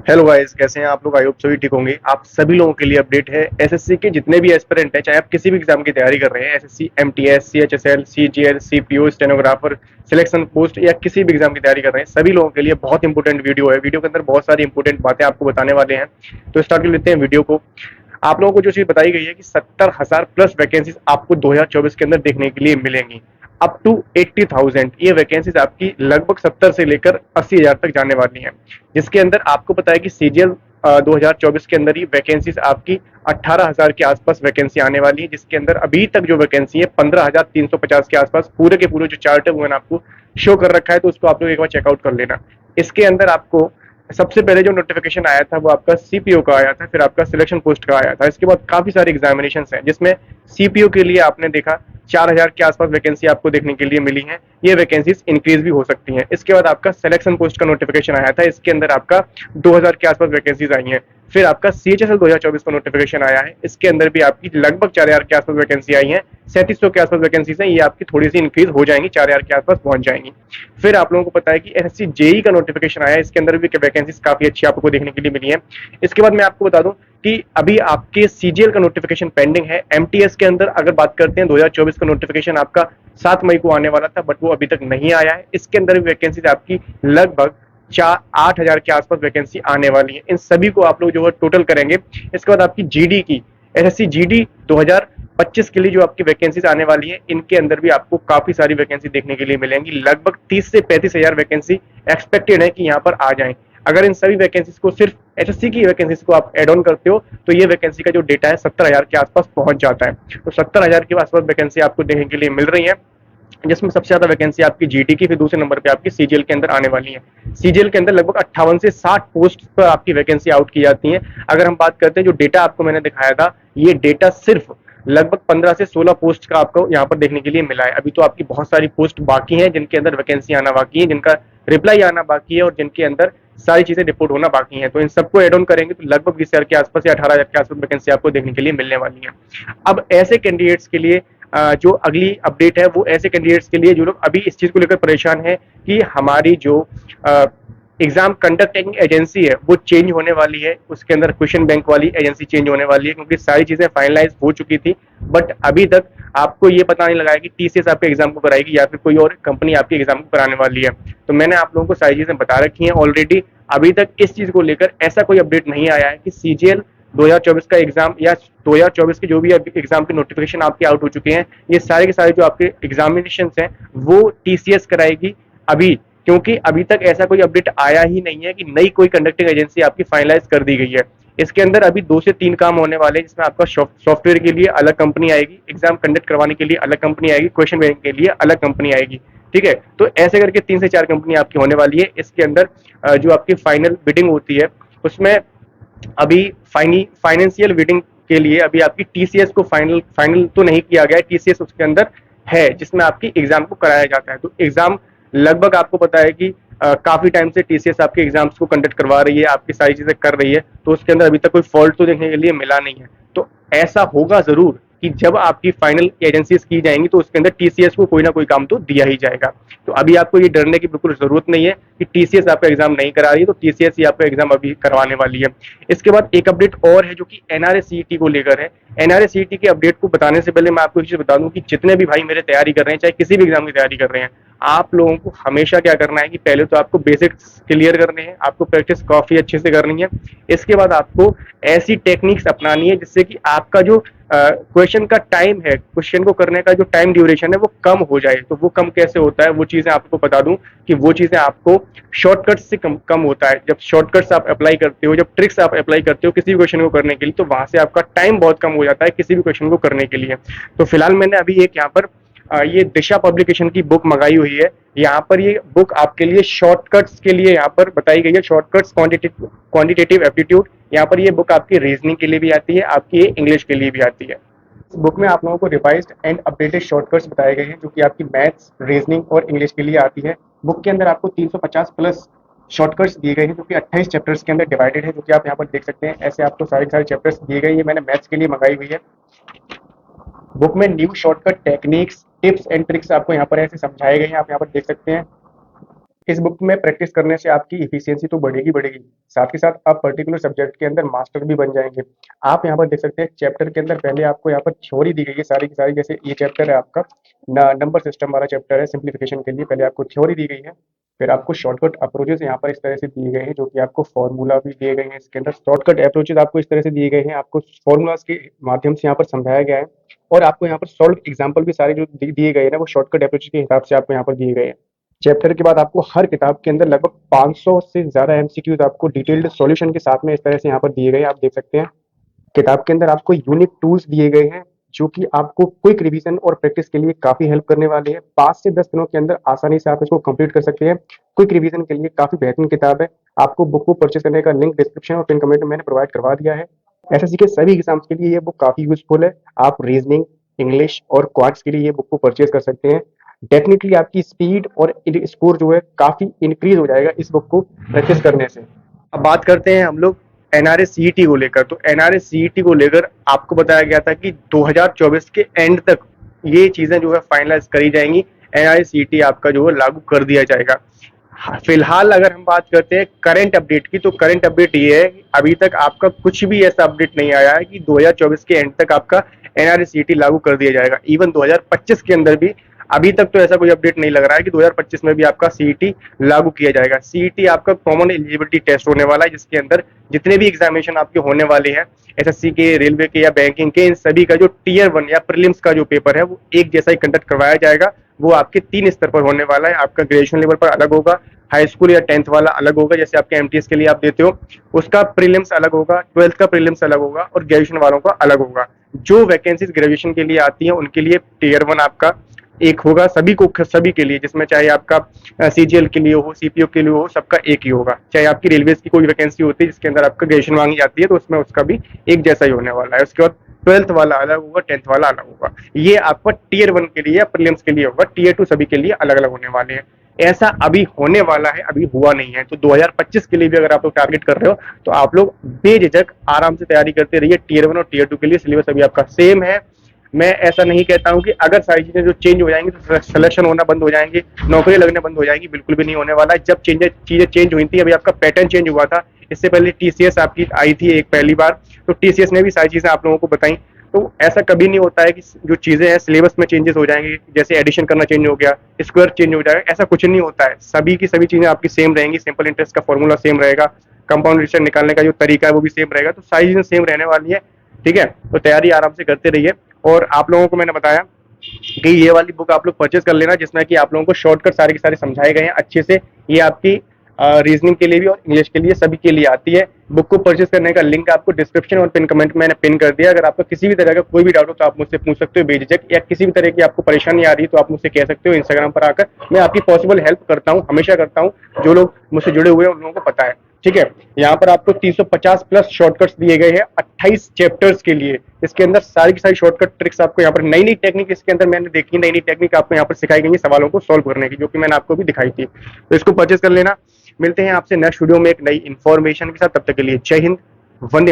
Hello guys, कैसे हैं आप लोग। आई होप सभी ठीक होंगे। आप सभी लोगों के लिए अपडेट है एसएससी के जितने भी एस्पिरेंट हैं, चाहे आप किसी भी एग्जाम की तैयारी कर रहे हैं, SSC, MTS, CHSL, CGL, CPO, stenographer, selection post या किसी भी एग्जाम की तैयारी कर रहे हैं, सभी लोगों के लिए बहुत इंपॉर्टेंट वीडियो है। वीडियो के अंदर बहुत सारी इंपॉर्टेंट बातें आपको बताने वाले हैं। तो स्टार्ट कर लेते हैं वीडियो को। आप लोगों को जो चीज बताई गई है कि 70,000 प्लस वैकेंसीज आपको 2024 के अंदर देखने के लिए मिलेंगी। अप टू 80,000 ये वैकेंसीज आपकी लगभग 70 से लेकर 80,000 तक जाने वाली हैं, जिसके अंदर आपको पता है कि सीजीएल 2024 के अंदर ही वैकेंसीज आपकी 18,000 के आसपास वैकेंसी आने वाली है, जिसके अंदर अभी तक जो वैकेंसी है 15,350 के आसपास पूरे के पूरे जो चार्ट है वो मैंने आपको शो कर रखा है, तो उसको आप लोग एक बार चेकआउट कर लेना। इसके अंदर आपको सबसे पहले जो नोटिफिकेशन आया था वो आपका सीपीओ का आया था, फिर आपका सिलेक्शन पोस्ट का आया था। इसके बाद काफी सारे एग्जामिनेशन हैं, जिसमें सीपीओ के लिए आपने देखा 4,000 के आसपास वैकेंसी आपको देखने के लिए मिली है। ये वैकेंसीज इंक्रीज भी हो सकती हैं। इसके बाद आपका सिलेक्शन पोस्ट का नोटिफिकेशन आया था, इसके अंदर आपका 2,000 के आसपास वैकेंसीज आई हैं। फिर आपका सीएचएसएल 2024 का नोटिफिकेशन आया है, इसके अंदर भी आपकी लगभग 4,000 के आसपास वैकेंसी आई है। 3700 के आसपास वैकेंसीज हैं, ये आपकी थोड़ी सी इंक्रीज हो जाएंगी, 4,000 के आसपास पहुंच जाएंगी। फिर आप लोगों को पता है कि एसएससी जेई का नोटिफिकेशन आया है, इसके अंदर भी वैकेंसीज काफी अच्छी आपको देखने के लिए मिली है। इसके बाद मैं आपको बता दूं कि अभी आपके सीजीएल का नोटिफिकेशन पेंडिंग है। एमटीएस के अंदर अगर बात करते हैं 2024 का नोटिफिकेशन आपका 7 मई को आने वाला था, बट वो अभी तक नहीं आया है। इसके अंदर भी वैकेंसीज आपकी लगभग 8,000 के आसपास वैकेंसी आने वाली है। इन सभी को आप लोग जो है टोटल करेंगे। इसके बाद आपकी जीडी की एसएससी जीडी 2025 के लिए जो आपकी वैकेंसीज आने वाली है, इनके अंदर भी आपको काफी सारी वैकेंसी देखने के लिए मिलेंगी। लगभग 30 से 35,000 वैकेंसी एक्सपेक्टेड है कि यहाँ पर आ जाए। अगर इन सभी वैकेंसीज को सिर्फ एसएससी की वैकेंसीज को आप एड ऑन करते हो तो ये वैकेंसी का जो डेटा है 70,000 के आसपास पहुंच जाता है। तो 70,000 के आसपास वैकेंसी आपको देखने के लिए मिल रही है, जिसमें सबसे ज्यादा वैकेंसी आपकी जीटी की, फिर दूसरे नंबर पे आपकी सीजीएल के अंदर आने वाली है। सीजीएल के अंदर लगभग 58 से 60 पोस्ट पर आपकी वैकेंसी आउट की जाती है। अगर हम बात करते हैं, जो डेटा आपको मैंने दिखाया था, ये डेटा सिर्फ लगभग 15 से 16 पोस्ट का आपको यहाँ पर देखने के लिए मिला है। अभी तो आपकी बहुत सारी पोस्ट बाकी हैं, जिनके अंदर वैकेंसी आना बाकी है, जिनका रिप्लाई आना बाकी है, और जिनके अंदर सारी चीजें रिपोर्ट होना बाकी है। तो इन सबको एड ऑन करेंगे तो लगभग 20,000 के आसपास या 18,000 के आसपास वैकेंसी आपको देखने के लिए मिलने वाली है। अब ऐसे कैंडिडेट्स के लिए जो अगली अपडेट है वो ऐसे कैंडिडेट्स के लिए जो लोग अभी इस चीज को लेकर परेशान है कि हमारी जो एग्जाम कंडक्टिंग एजेंसी है वो चेंज होने वाली है। उसके अंदर क्वेश्चन बैंक वाली एजेंसी चेंज होने वाली है, क्योंकि सारी चीजें फाइनलाइज हो चुकी थी, बट अभी तक आपको ये पता नहीं लगा है कि टीसीएस आपके एग्जाम को कराएगी या फिर कोई और कंपनी आपके एग्जाम को कराने वाली है। तो मैंने आप लोगों को सारी चीजें बता रखी हैं ऑलरेडी। अभी तक इस चीज को लेकर ऐसा कोई अपडेट नहीं आया है कि सीजीएल 2024 का एग्जाम या 2024 के जो भी एग्जाम के नोटिफिकेशन आपके आउट हो चुके हैं, ये सारे के सारे जो आपके एग्जामिनेशन हैं वो टीसीएस कराएगी अभी। क्योंकि अभी तक ऐसा कोई अपडेट आया ही नहीं है कि नई कोई कंडक्टिंग एजेंसी आपकी फाइनलाइज कर दी गई है। इसके अंदर अभी 2 से 3 काम होने वाले हैं, जिसमें आपका सॉफ्टवेयर के लिए अलग कंपनी आएगी, एग्जाम कंडक्ट करवाने के लिए अलग कंपनी आएगी, क्वेश्चन बैंक के लिए अलग कंपनी आएगी। ठीक है, तो ऐसे करके 3 से 4 कंपनी आपकी होने वाली है। इसके अंदर जो आपकी फाइनल बिडिंग होती है उसमें अभी फाइनेंशियल बिडिंग के लिए अभी आपकी टीसीएस को फाइनल फाइनल तो नहीं किया गया है। टीसीएस उसके अंदर है, जिसमें आपकी एग्जाम को कराया जाता है। तो एग्जाम लगभग आपको पता है कि काफी टाइम से टीसीएस आपके एग्जाम्स को कंडक्ट करवा रही है, आपकी सारी चीजें कर रही है, तो उसके अंदर अभी तक कोई फॉल्ट तो देखने के लिए मिला नहीं है। तो ऐसा होगा जरूर कि जब आपकी फाइनल एजेंसीज की जाएंगी तो उसके अंदर टीसीएस को कोई ना कोई काम तो दिया ही जाएगा। तो अभी आपको ये डरने की बिल्कुल जरूरत नहीं है कि टीसीएस आपका एग्जाम नहीं करा रही है, तो टीसीएस ही आपका एग्जाम अभी करवाने वाली है। इसके बाद एक अपडेट और है जो कि एनआरए सीईटी को लेकर है। एनआरए सीईटी के अपडेट को बताने से पहले मैं आपको एक चीज बता दूं कि जितने भी भाई मेरे तैयारी कर रहे हैं, चाहे किसी भी एग्जाम की तैयारी कर रहे हैं, आप लोगों को हमेशा क्या करना है कि पहले तो आपको बेसिक्स क्लियर करने हैं, आपको प्रैक्टिस काफी अच्छे से करनी है। इसके बाद आपको ऐसी टेक्निक्स अपनानी है जिससे कि आपका जो क्वेश्चन का टाइम है, क्वेश्चन को करने का जो टाइम ड्यूरेशन है वो कम हो जाए। तो वो कम कैसे होता है, वो चीजें आपको बता दूं कि वो चीजें आपको शॉर्टकट से कम होता है। जब शॉर्टकट्स आप अप्लाई करते हो, जब ट्रिक्स आप अप्लाई करते हो किसी भी क्वेश्चन को करने के लिए, तो वहां से आपका टाइम बहुत कम हो जाता है किसी भी क्वेश्चन को करने के लिए। तो फिलहाल मैंने अभी एक यहाँ पर ये दिशा पब्लिकेशन की बुक मंगाई हुई है। यहाँ पर ये बुक आपके लिए शॉर्टकट्स के लिए यहाँ पर बताई गई है, शॉर्टकट्स क्वांटिटेटिव एप्टीट्यूड। यहाँ पर ये बुक आपकी रीजनिंग के लिए भी आती है, आपकी इंग्लिश के लिए भी आती है। इस बुक में आप लोगों को रिवाइज्ड एंड अपडेटेड शॉर्टकट्स बताए गए हैं, जो कि आपकी मैथ्स, रीजनिंग और इंग्लिश के लिए आती है। बुक के अंदर आपको 350 प्लस शॉर्टकट्स दिए गए हैं, जो कि 28 चैप्टर्स के अंदर डिवाइडेड है, जो कि आप यहाँ पर देख सकते हैं। ऐसे आपको सारे सारे चैप्टर्स दिए गए। ये मैंने मैथ्स के लिए मंगाई हुई है। बुक में new shortcut techniques, tips and tricks आपको यहाँ पर ऐसे समझाए गए हैं, आप यहाँ पर देख सकते हैं। इस बुक में प्रैक्टिस करने से आपकी इफिशियंसी तो बढ़ेगी बढ़ेगी, साथ के साथ आप पर्टिकुलर सब्जेक्ट के अंदर मास्टर भी बन जाएंगे। आप यहाँ पर देख सकते हैं चैप्टर के अंदर पहले आपको यहाँ पर थ्योरी दी गई है सारी की सारी। जैसे ये चैप्टर है आपका नंबर सिस्टम वाला चैप्टर है, सिंप्लीफिकेशन के लिए पहले आपको थ्योरी दी गई है। फिर आपको शॉर्टकट अप्रोचेस यहाँ पर इस तरह से दिए गए हैं, जो कि आपको फॉर्मूला भी दिए गए हैं इसके अंदर। शॉर्टकट अप्रोचेस आपको इस तरह से दिए गए हैं, आपको फॉर्मूलाज के माध्यम से यहाँ पर समझाया गया है। और आपको यहाँ पर सॉल्व एग्जाम्पल भी सारे जो दिए गए हैं ना, वो शॉर्टकट अप्रोच के हिसाब से आपको यहाँ पर दिए गए हैं। चैप्टर के बाद आपको हर किताब के अंदर लगभग 500 से ज्यादा एमसीक्यूज आपको डिटेल्ड सॉल्यूशन के साथ में इस तरह से यहाँ पर दिए गए हैं, आप देख सकते हैं। किताब के अंदर आपको यूनिक टूल्स दिए गए हैं, जो कि आपको क्विक रिवीजन और प्रैक्टिस के लिए काफी हेल्प करने वाले हैं। 5 से 10 दिनों के अंदर आसानी से आप इसको कंप्लीट कर सकते हैं। क्विक रिवीजन के लिए काफी बेहतरीन किताब है। आपको बुक को परचेज करने का लिंक डिस्क्रिप्शन और पिन कमेंट में मैंने प्रोवाइड करवा दिया है। एसएससी के सभी एग्जाम्स के लिए ये बुक काफी यूजफुल है। आप रीजनिंग, इंग्लिश और क्वांट्स के लिए ये बुक को परचेज कर सकते हैं। डेफिनेटली आपकी स्पीड और स्कोर जो है काफी इंक्रीज हो जाएगा इस बुक को प्रैक्टिस करने से। अब बात करते हैं हम लोग एनआरए सीईटी को लेकर। तो एनआरए सीईटी को लेकर आपको बताया गया था कि 2024 के एंड तक ये चीजें जो है फाइनलाइज करी जाएंगी। एनआरए सीईटी आपका जो है लागू कर दिया जाएगा। फिलहाल अगर हम बात करते हैं करंट अपडेट की, तो करंट अपडेट ये है कि अभी तक आपका कुछ भी ऐसा अपडेट नहीं आया है कि 2024 के एंड तक आपका एनआरए सीईटी लागू कर दिया जाएगा। इवन 2025 के अंदर भी अभी तक तो ऐसा कोई अपडेट नहीं लग रहा है कि 2025 में भी आपका सीईटी लागू किया जाएगा। सीईटी आपका कॉमन एलिजिबिलिटी टेस्ट होने वाला है, जिसके अंदर जितने भी एग्जामिनेशन आपके होने वाले हैं एसएससी के, रेलवे के या बैंकिंग के, इन सभी का जो टीयर 1 या प्रीलिम्स का जो पेपर है वो एक जैसा ही कंडक्ट करवाया जाएगा। वो आपके 3 स्तर पर होने वाला है। आपका ग्रेजुएशन लेवल पर अलग होगा, हाई स्कूल या 10th वाला अलग होगा, जैसे आपके एमटीएस के लिए आप देते हो उसका प्रीलिम्स अलग होगा, 12th का प्रीलिम्स अलग होगा और ग्रेजुएशन वालों का अलग होगा। जो वैकेंसीज ग्रेजुएशन के लिए आती है उनके लिए टीयर 1 आपका एक होगा, सभी के लिए, जिसमें चाहे आपका सीजीएल के लिए हो, सीपीओ के लिए हो, सबका एक ही होगा। चाहे आपकी रेलवे की कोई वैकेंसी होती है जिसके अंदर आपका ग्रेजुएशन मांगी जाती है, तो उसमें उसका भी एक जैसा ही होने वाला है। उसके बाद 12th वाला अलग होगा, 10th वाला अलग होगा। ये आपका टीयर 1 के लिए या प्रीलिम्स के लिए होगा, टीयर 2 सभी के लिए अलग अलग होने वाले हैं। ऐसा अभी होने वाला है, अभी हुआ नहीं है। तो 2025 के लिए भी अगर आप लोग टारगेट कर रहे हो तो आप लोग बेझिझक आराम से तैयारी करते रहिए। टीयर 1 और टीयर 2 के लिए सिलेबस अभी आपका सेम है। मैं ऐसा नहीं कहता हूं कि अगर सारी चीजें जो चेंज हो जाएंगी तो सिलेक्शन होना बंद हो जाएंगे, नौकरी लगने बंद हो जाएगी, बिल्कुल भी नहीं होने वाला है। जब चीजें चेंज हुई थी, अभी आपका पैटर्न चेंज हुआ था। इससे पहले टीसीएस आपकी आई थी एक पहली बार, तो टीसीएस ने भी सारी चीजें आप लोगों को बताई। तो ऐसा कभी नहीं होता है कि जो चीजें हैं सिलेबस में चेंजेस हो जाएंगे, जैसे एडिशन करना चेंज हो गया, स्क्वायर चेंज हो जाएगा, ऐसा कुछ नहीं होता है। सभी की सभी चीजें आपकी सेम रहेंगी। सिंपल इंटरेस्ट का फॉर्मूला सेम रहेगा, कंपाउंड रिटर्न निकालने का जो तरीका है वो भी सेम रहेगा। तो सारी चीजें सेम रहने वाली है, ठीक है। तो तैयारी आराम से करते रहिए। और आप लोगों को मैंने बताया कि ये वाली बुक आप लोग परचेज कर लेना, जिसमें कि आप लोगों को शॉर्टकट सारे के सारे समझाए गए हैं अच्छे से। ये आपकी रीजनिंग के लिए भी और इंग्लिश के लिए सभी के लिए आती है। बुक को परचेज करने का लिंक आपको डिस्क्रिप्शन और पिन कमेंट में मैंने पिन कर दिया। अगर आपको किसी भी तरह का कोई भी डाउट हो तो आप मुझसे पूछ सकते हो बेझिझक, या किसी भी तरह की आपको परेशानी आ रही है तो आप मुझसे कह सकते हो इंस्टाग्राम पर आकर। मैं आपकी पॉसिबल हेल्प करता हूँ, हमेशा करता हूँ। जो लोग मुझसे जुड़े हुए हैं उन लोगों को पता है, ठीक है। यहाँ पर आपको 350 प्लस शॉर्टकट्स दिए गए हैं 28 चैप्टर्स के लिए। इसके अंदर सारी की सारी शॉर्टकट ट्रिक्स आपको यहाँ पर, नई नई टेक्निक इसके अंदर मैंने देखी, नई नई टेक्निक आपको यहाँ पर सिखाई गई है सवालों को सॉल्व करने की, जो कि मैंने आपको भी दिखाई थी। तो इसको परचेज कर लेना। मिलते हैं आपसे नेक्स्ट वीडियो में एक नई इन्फॉर्मेशन के साथ। तब तक के लिए जय हिंद, वंदे मातरम।